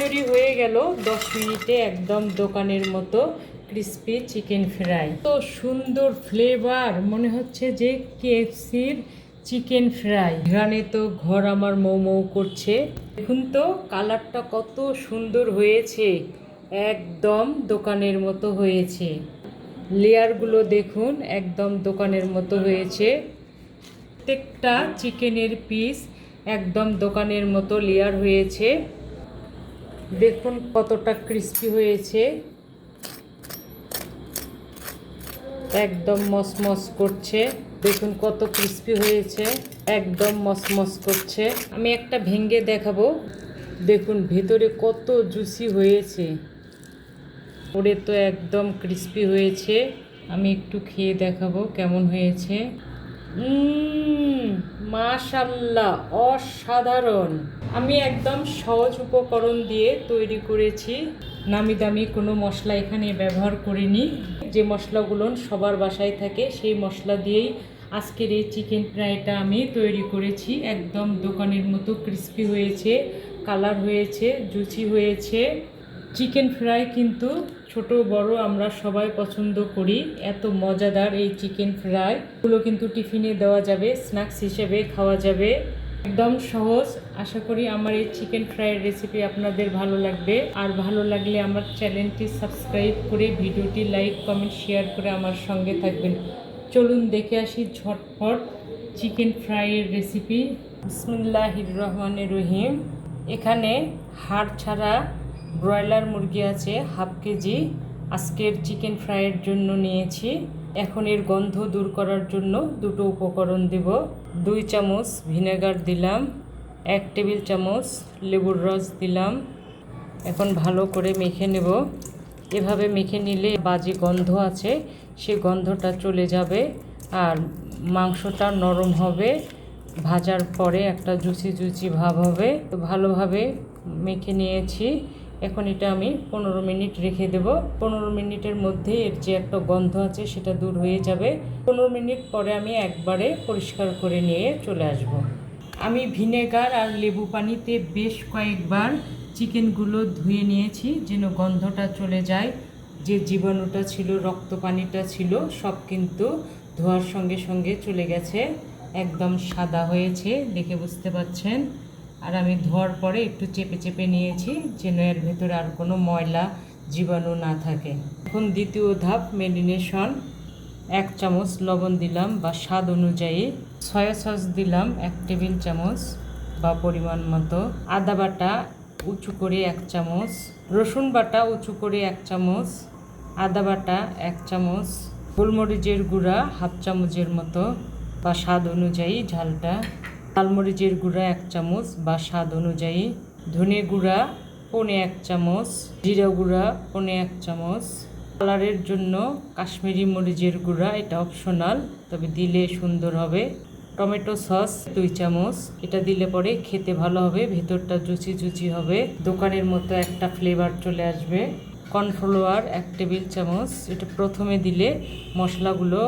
তৈরি হয়ে গেল 10 মিনিটে একদম দোকানের মতো ক্রিস্পি চিকেন ফ্রাই। তো সুন্দর ফ্লেভার, মনে হচ্ছে যে কেএফসির চিকেন ফ্রাই। ঘ্রাণে তো ঘর আমার মৌ মৌ করছে। দেখুন তো কালারটা কত সুন্দর হয়েছে, একদম দোকানের মতো হয়েছে। লেয়ারগুলো দেখুন, একদম দোকানের মতো হয়েছে। প্রত্যেকটা চিকেনের পিস একদম দোকানের মতো লেয়ার হয়েছে। দেখুন কতটা ক্রিস্পি হয়েছে, একদম মসমস করছে। দেখুন কত ক্রিস্পি হয়েছে, একদম মসমস করছে। আমি একটা ভেঙে দেখাবো। দেখুন ভেতরে কত জুসি হয়েছে, ওরে তো একদম ক্রিস্পি হয়েছে। আমি একটু খেয়ে দেখাবো কেমন হয়েছে। মাশাআল্লাহ, অসাধারণ। আমি একদম সহজ উপকরণ দিয়ে তৈরি করেছি, নামি দামি কোনো মশলা এখানে ব্যবহার করিনি। যে মশলাগুলো সবার বাসায় থাকে সেই মশলা দিয়েই আজকের এই চিকেন ফ্রাইটা আমি তৈরি করেছি। একদম দোকানের মতো ক্রিস্পি হয়েছে, কালার হয়েছে, জুচি হয়েছে। চিকেন ফ্রাই কিন্তু ছোট বড় আমরা সবাই পছন্দ করি। এত মজাদার এই চিকেন ফ্রাই গুলো কিন্তু টিফিনে দেওয়া যাবে, স্ন্যাক্স হিসেবে খাওয়া যাবে। একদম সহজ। আশা করি আমার এই চিকেন ফ্রাইয়ের রেসিপি আপনাদের ভালো লাগবে। আর ভালো লাগলে আমার চ্যানেলটি সাবস্ক্রাইব করে ভিডিওটি লাইক কমেন্ট শেয়ার করে আমার সঙ্গে থাকবেন। চলুন দেখে আসি ঝটপট চিকেন ফ্রাইয়ের রেসিপি। বিসমিল্লাহির রহমানির রহিম। এখানে হাড় ছাড়া ব্রয়লার মুরগি আছে হাফ কেজি। আজকের চিকেন ফ্রাইয়ের জন্য নিয়েছি। এখন এর গন্ধ দূর করার জন্য দুটো উপকরণ দেব। 2 চামচ ভিনেগার দিলাম, 1 টেবিল চামচ লেবুর রস দিলাম। এখন ভালো করে মেখে নেব। এভাবে মেখে নিলে বাজে গন্ধ আছে সে গন্ধটা চলে যাবে আর মাংসটা নরম হবে। ভাজার পরে একটা জুচি জুচি ভাব হবে। তো ভালোভাবে মেখে নিয়েছি। এখন এটা আমি 15 মিনিট রেখে দেব। 15 মিনিটের মধ্যে এর যে একটা গন্ধ আছে সেটা দূর হয়ে যাবে। 15 মিনিট পরে আমি একবারে পরিষ্কার করে নিয়ে চলে আসব। আমি ভিনেগার আর লেবু পানিতে বেশ কয়েকবার চিকেনগুলো ধুয়ে নিয়েছি যেন গন্ধটা চলে যায়। যে জীবাণুটা ছিল, রক্ত পানিটা ছিল, সব কিন্তু ধোয়ার সঙ্গে সঙ্গে চলে গেছে। একদম সাদা হয়েছে, দেখে বুঝতে পাচ্ছেন। আর আমি ধোয়ার পরে একটু চেপে চেপে নিয়েছি যেন এর ভেতরে আর কোনো ময়লা জীবাণু না থাকে। এখন দ্বিতীয় ধাপ ম্যারিনেশন। 1 চামচ লবণ দিলাম বা স্বাদ অনুযায়ী। সয়া সস দিলাম 1 টেবিল চামচ বা পরিমাণ মতো। আদা বাটা উঁচু করে 1 চামচ, রসুন বাটা উঁচু করে 1 চামচ, আদা বাটা 1 চামচ, গোলমরিচের গুঁড়া হাফ চামচের মতো বা স্বাদ অনুযায়ী ঝালটা, লালমরিচের গুঁড়া 1 চামচ বা স্বাদ অনুযায়ী, ধনে গুঁড়া 1.25 চামচ, জিরা গুঁড়া 1.25 চামচ, কালারের জন্য কাশ্মীরি মরিচের গুঁড়া, এটা অপশনাল তবে দিলে সুন্দর হবে, টমেটো সস 2 চামচ। এটা দিলে পরে খেতে ভালো হবে, ভেতরটা জুচি জুচি হবে, দোকানের মতো একটা ফ্লেভার চলে আসবে। কর্নফ্লাওয়ার 1 টেবিল চামচ। এটা প্রথমে দিলে মশলাগুলো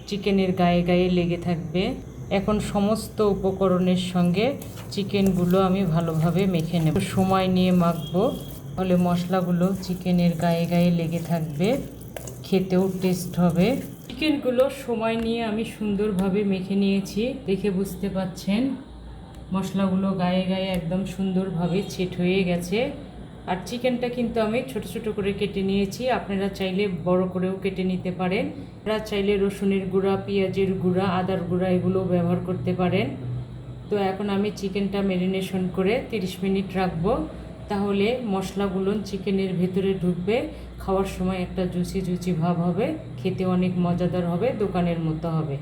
চিকেনের গায়ে গায়ে লেগে থাকবে। এখন সমস্ত উপকরণের সঙ্গে চিকেনগুলো আমি ভালোভাবে মেখে নেব। সময় নিয়ে মাখবো, তাহলে মশলাগুলো চিকেনের গায়ে গায়ে লেগে থাকবে, খেতেও টেস্ট হবে। চিকেনগুলো সময় নিয়ে আমি সুন্দরভাবে মেখে নিয়েছি, দেখে বুঝতে পাচ্ছেন মশলাগুলো গায়ে গায়ে একদম সুন্দরভাবে ছেট হয়ে গেছে। আর চিকেনটা কিন্তু আমি ছোট ছোট করে কেটে নিয়েছি, আপনারা চাইলে বড় করেও কেটে নিতে পারেন। আপনারা চাইলে রসুনের গুঁড়া, পেঁয়াজের গুঁড়া, আদার গুঁড়া এগুলো ব্যবহার করতে পারেন। তো এখন আমি চিকেনটা ম্যারিনেশন করে 30 মিনিট রাখবো, তাহলে মশলাগুলো চিকেনের ভেতরে ঢুকবে, খাওয়ার সময় একটা জুচি জুচি ভাব হবে, খেতে অনেক মজাদার হবে, দোকানের মতো হবে।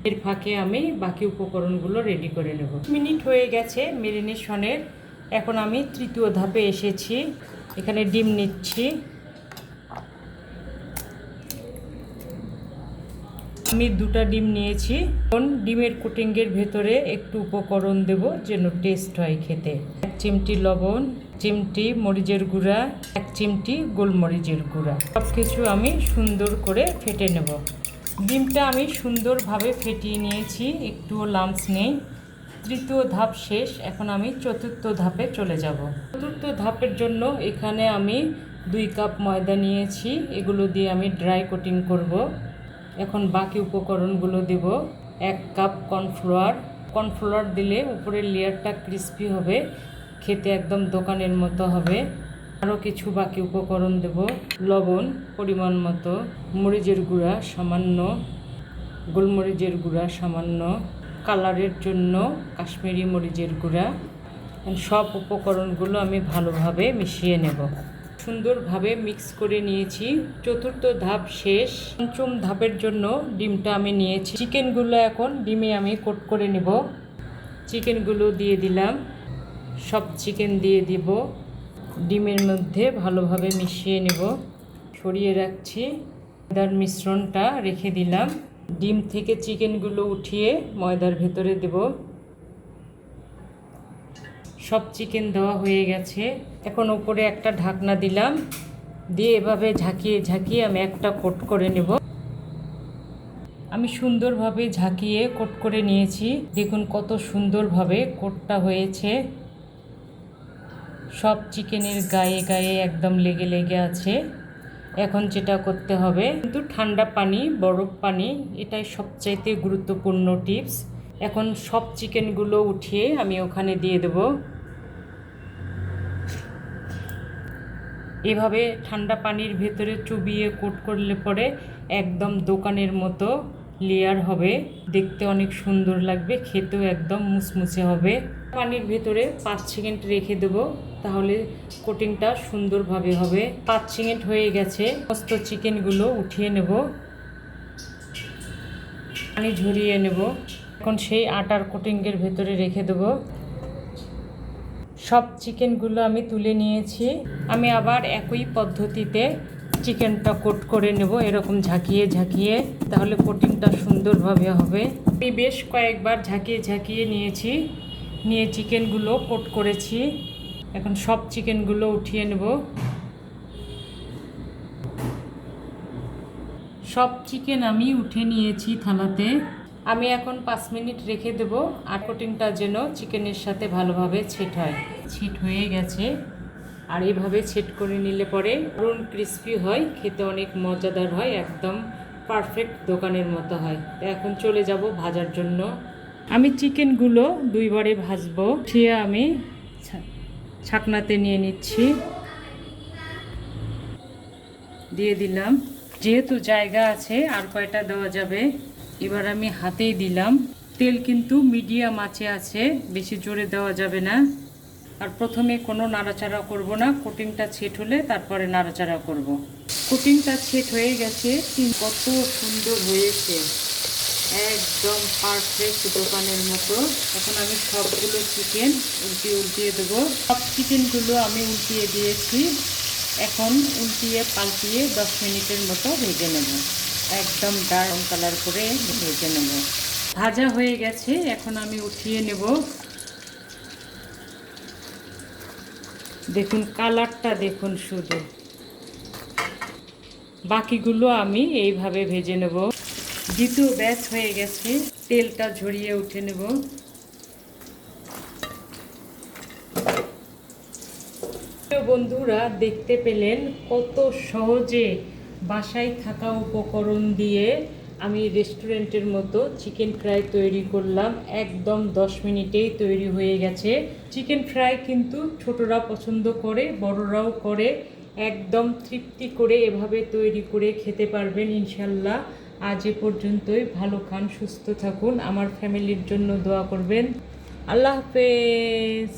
এর ফাঁকে আমি বাকি উপকরণগুলো রেডি করে নেব। মিনিট হয়ে গেছে ম্যারিনেশনের। এখন আমি তৃতীয় ধাপে এসেছি। এখানে ডিম নিচ্ছি। আমি 2টা ডিম নিয়েছি। এখন ডিমের কোটিংয়ের ভেতরে একটু উপকরণ দেব যেন টেস্ট হয় খেতে। 1 চিমটি লবণ, চিমটি মরিচের গুঁড়া, 1 চিমটি গোলমরিচের গুঁড়া, সব কিছু আমি সুন্দর করে ফেটে নেব। ডিমটা আমি সুন্দরভাবে ফেটিয়ে নিয়েছি, একটুও লাম্পস নেই। তৃতীয় ধাপ শেষ, এখন আমি চতুর্থ ধাপে চলে যাব। চতুর্থ ধাপের জন্য এখানে আমি 2 কাপ ময়দা নিয়েছি, এগুলো দিয়ে আমি ড্রাই কোটিং করব। এখন বাকি উপকরণগুলো দেব। 1 কাপ কর্নফ্লাওয়ার দিলে উপরের লেয়ারটা ক্রিস্পি হবে, খেতে একদম দোকানের মতো হবে। আরও কিছু বাকি উপকরণ দেব। লবণ পরিমাণ মতো, মরিচের গুঁড়া সামান্য, গোলমরিচের গুঁড়া সামান্য, কালারের জন্য কাশ্মীরি মরিচের গুঁড়া। সব উপকরণগুলো আমি ভালোভাবে মিশিয়ে নেব। সুন্দরভাবে মিক্স করে নিয়েছি। চতুর্থ ধাপ শেষ। পঞ্চম ধাপের জন্য ডিমটা আমি নিয়েছি। চিকেনগুলো এখন ডিমে আমি কোট করে নেব। চিকেনগুলো দিয়ে দিলাম, সব চিকেন দিয়ে দিব। ডিমের মধ্যে ভালোভাবে মিশিয়ে নেব। সরিয়ে রাখছি। ময়দার মিশ্রণটা রেখে দিলাম। ডিম থেকে চিকেনগুলো উঠিয়ে ময়দার ভেতরে দেব। সব চিকেন দেওয়া হয়ে গেছে। এখন উপরে একটা ঢাকনা দিলাম, দিয়ে এভাবে ঝাঁকিয়ে ঝাঁকিয়ে আমি একটা কোট করে নেব। আমি সুন্দরভাবে ঝাঁকিয়ে কোট করে নিয়েছি। দেখুন কত সুন্দরভাবে কোটটা হয়েছে। সব চিকেনের গায়ে গায়ে একদম লেগে লেগে আছে। এখন যেটা করতে হবে, কিন্তু ঠান্ডা পানি, বরফ পানি, এটাই সবচাইতে গুরুত্বপূর্ণ টিপস। এখন সব চিকেনগুলো উঠিয়ে আমি ওখানে দিয়ে দেব। এভাবে ঠান্ডা পানির ভেতরে চুবিয়ে কোট করলে পরে একদম দোকানের মতো লেয়ার হবে, দেখতে অনেক সুন্দর লাগবে, খেতেও একদম মুচমুচে হবে। পানির ভেতরে 5 সেকেন্ড রেখে দেব, তাহলে কোটিংটা সুন্দরভাবে হবে। 5 সেকেন্ড হয়ে গেছে। সমস্ত চিকেনগুলো উঠিয়ে নেব, পানি ঝরিয়ে নেব। এখন সেই আটার কোটিংয়ের ভেতরে রেখে দেব। সব চিকেনগুলো আমি তুলে নিয়েছি। আমি আবার একই পদ্ধতিতে চিকেনটা কোট করে নেব, এরকম ঝাঁকিয়ে ঝাঁকিয়ে, তাহলে কোটিংটা সুন্দরভাবে হবে। আমি বেশ কয়েকবার ঝাঁকিয়ে ঝাঁকিয়ে নিয়ে চিকেনগুলো কোট করেছি। এখন সব চিকেনগুলো উঠিয়ে নেব। সব চিকেন আমি উঠে নিয়েছি থালাতে। আমি এখন 5 মিনিট রেখে দেব, আর কোটিংটা যেন চিকেনের সাথে ভালোভাবে ছেট হয়। ছেট হয়ে গেছে, আর এইভাবে ছেট করে নিলে পরে দারুণ ক্রিস্পি হয়, খেতে অনেক মজাদার হয়, একদম পারফেক্ট দোকানের মতো হয়। এখন চলে যাব ভাজার জন্য। আমি চিকেনগুলো 2 বারে ভাজবো। সেটা আমি ছাকনাতে নিয়ে নিচ্ছি, দিয়ে দিলাম। যেহেতু জায়গা আছে আর কয়টা দেওয়া যাবে। এবার আমি হাতেই দিলাম। তেল কিন্তু মিডিয়াম আঁচে আছে, বেশি জোরে দেওয়া যাবে না। আর প্রথমে কোনো নাড়াচাড়া করব না, কোটিংটা ছেট হলে তারপরে নাড়াচাড়া করব। কোটিংটা ছেট হয়ে গেছে, কত সুন্দর হয়েছে, একদম পারফেক্ট দোকানের মতো। এখন আমি সবগুলো চিকেন উল্টিয়ে দেবো। সব চিকেনগুলো আমি উল্টিয়ে দিয়েছি। এখন উল্টিয়ে পাল্টিয়ে 10 মিনিটের মতো ভেজে নেব, একদম ব্রাউন কালার করে ভেজে নেব। ভাজা হয়ে গেছে, এখন আমি উঠিয়ে নেব। দেখুন কালারটা দেখুন শুধু। বাকিগুলো আমি এইভাবে ভেজে নেব। দ্বিতীয় ব্যাচ হয়ে গেছে, তেলটা ঝরিয়ে উঠে নেব। বন্ধুরা দেখতে পেলেন কত সহজে বাসায় থাকা উপকরণ দিয়ে আমি রেস্টুরেন্টের মতো চিকেন ফ্রাই তৈরি করলাম। একদম 10 মিনিটেই তৈরি হয়ে গেছে। চিকেন ফ্রাই কিন্তু ছোটরা পছন্দ করে, বড়রাও করে। একদম তৃপ্তি করে এভাবে তৈরি করে খেতে পারবেন ইনশাল্লাহ। আজ এ পর্যন্তই। ভালো খান, সুস্থ থাকুন, আমার ফ্যামিলির জন্য দোয়া করবেন। আল্লাহ হাফেজ।